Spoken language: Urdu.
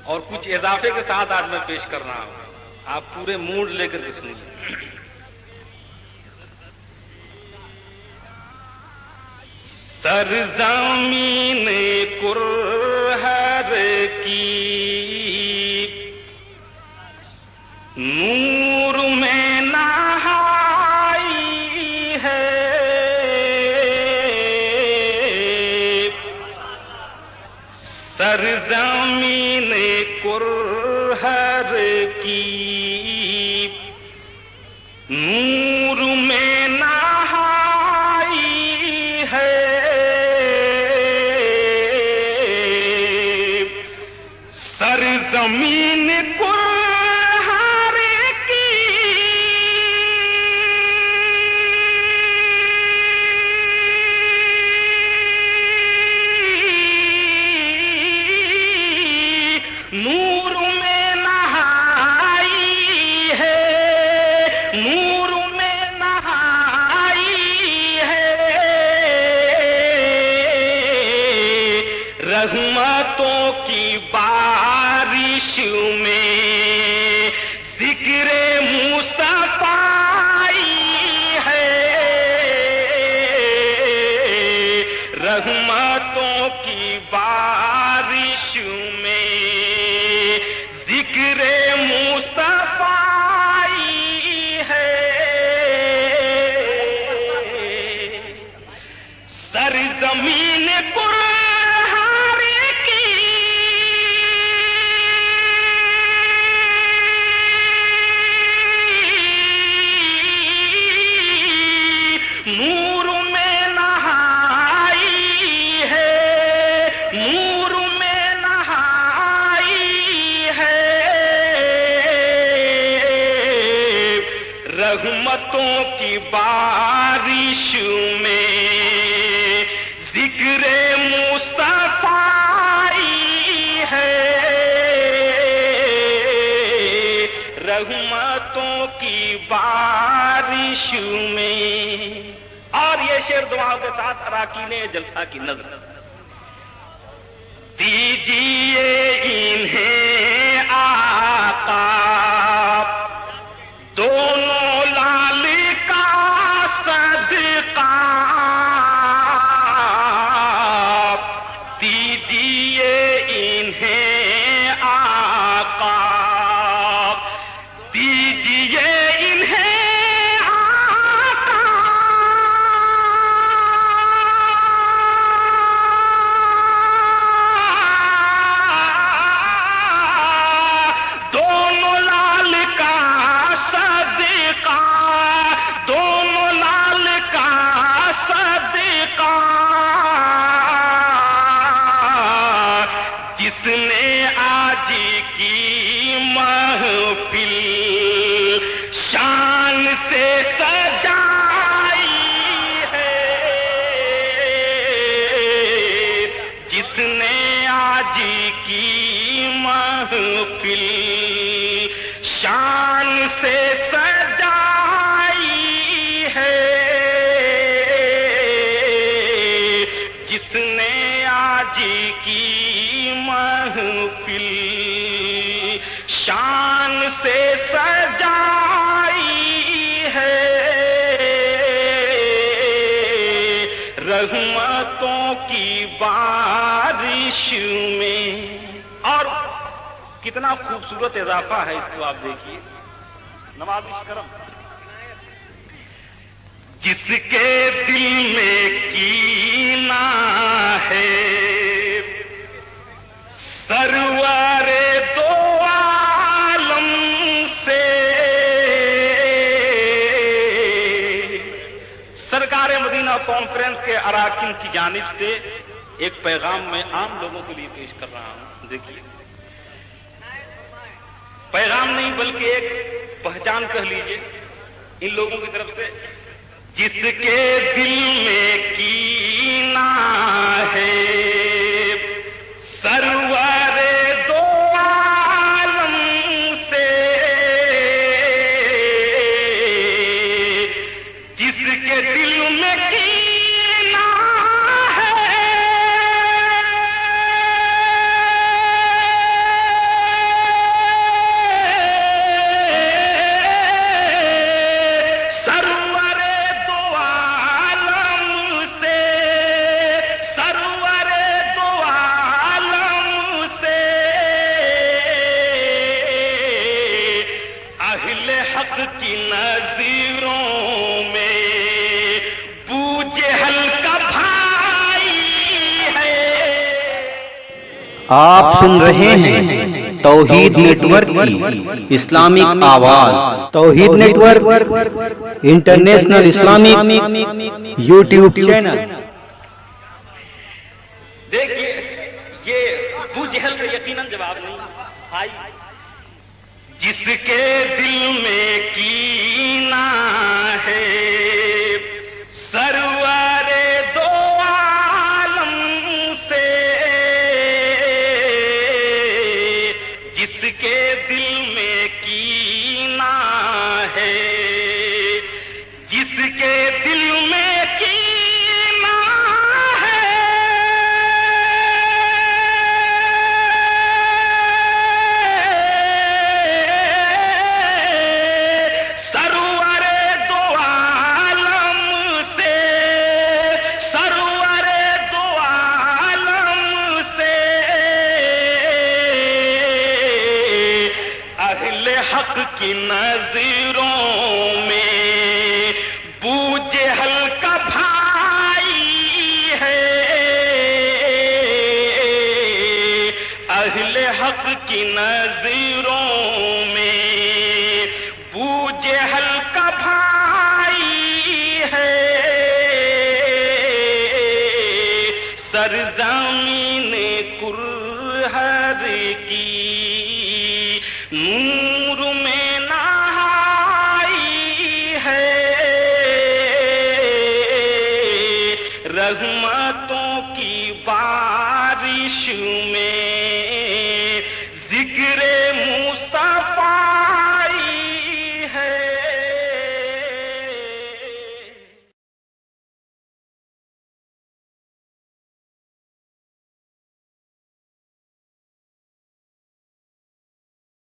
اور کچھ اضافے کے ساتھ آج میں پیش کر رہا ہوں، آپ پورے موڈ لے کر کے سنیے۔ سرزمین کرہر کی نور میں نہائی ہے، سرزمین کرہر کی نور میں نہائی ہے، سرزمین کرہر کی نور میں نہائی ہے، نور میں نہائی ہے، رحمتوں کی بارش میں ذکر مصطفیٰ ہے، رحمتوں کی بارش میں ذکر مصطفیٰ ہے، سرزمین کرہر کی نور میں نہائی ہے، نور میں نہائی ہے، رحمتوں کی بارش میں ذکر مصطفیٰ ہے، رحمتوں کی بارش میں۔ اور یہ شعر دعاؤں کے ساتھ اراکین جلسہ کی نظر، دیجیے انہیں آقا دونوں لال کا صدقہ، دیجیے انہیں آقا، دیجیے انہیں آقا، دونوں لال کا صدقہ، دونوں لال کا صدقہ، جس نے آج کی محفل شان سے سجائی ہے، جس نے آج کی محفل شان سے سجائی ہے، جس نے آج کی محفل شان سے سجائی ہے، رحمتوں کی بارش میں۔ اور کتنا خوبصورت اضافہ ہے اس کو آپ دیکھیے، نوازش کرم، جس کے دل میں کینہ ہے سرور دو عالم سے، سرکار مدینہ کانفرنس کے اراکین کی جانب سے ایک پیغام میں عام لوگوں کے لیے پیش کر رہا ہوں۔ دیکھیے، پیغام نہیں بلکہ ایک پہچان کہہ لیجئے ان لوگوں کی طرف سے، جس کے دل میں کینہ ہے سرور دو عالم سے، جس کے دل میں کینہ ہے آپ سن رہے ہیں توحید نیٹ ورک کی اسلامک آواز۔ Tawheed network international Islamic YouTube channel. دیکھیے یہ ابو جہل کا یقیناً جواب نہیں بھائی، جس کے دل میں کینہ ہے سرور دو عالم سے، جس کے دل میں کینہ ہے، جس کے دل میں کینہ ہے، سرور دو عالم سے، سرور دو عالم سے، اہل حق کی نظروں میں بو جہل کا بھائی ہے، اہل حق کی نظروں میں بو جہل کا بھائی ہے، سرزمین کرہر کی نور میں نہائی ہے، رحمت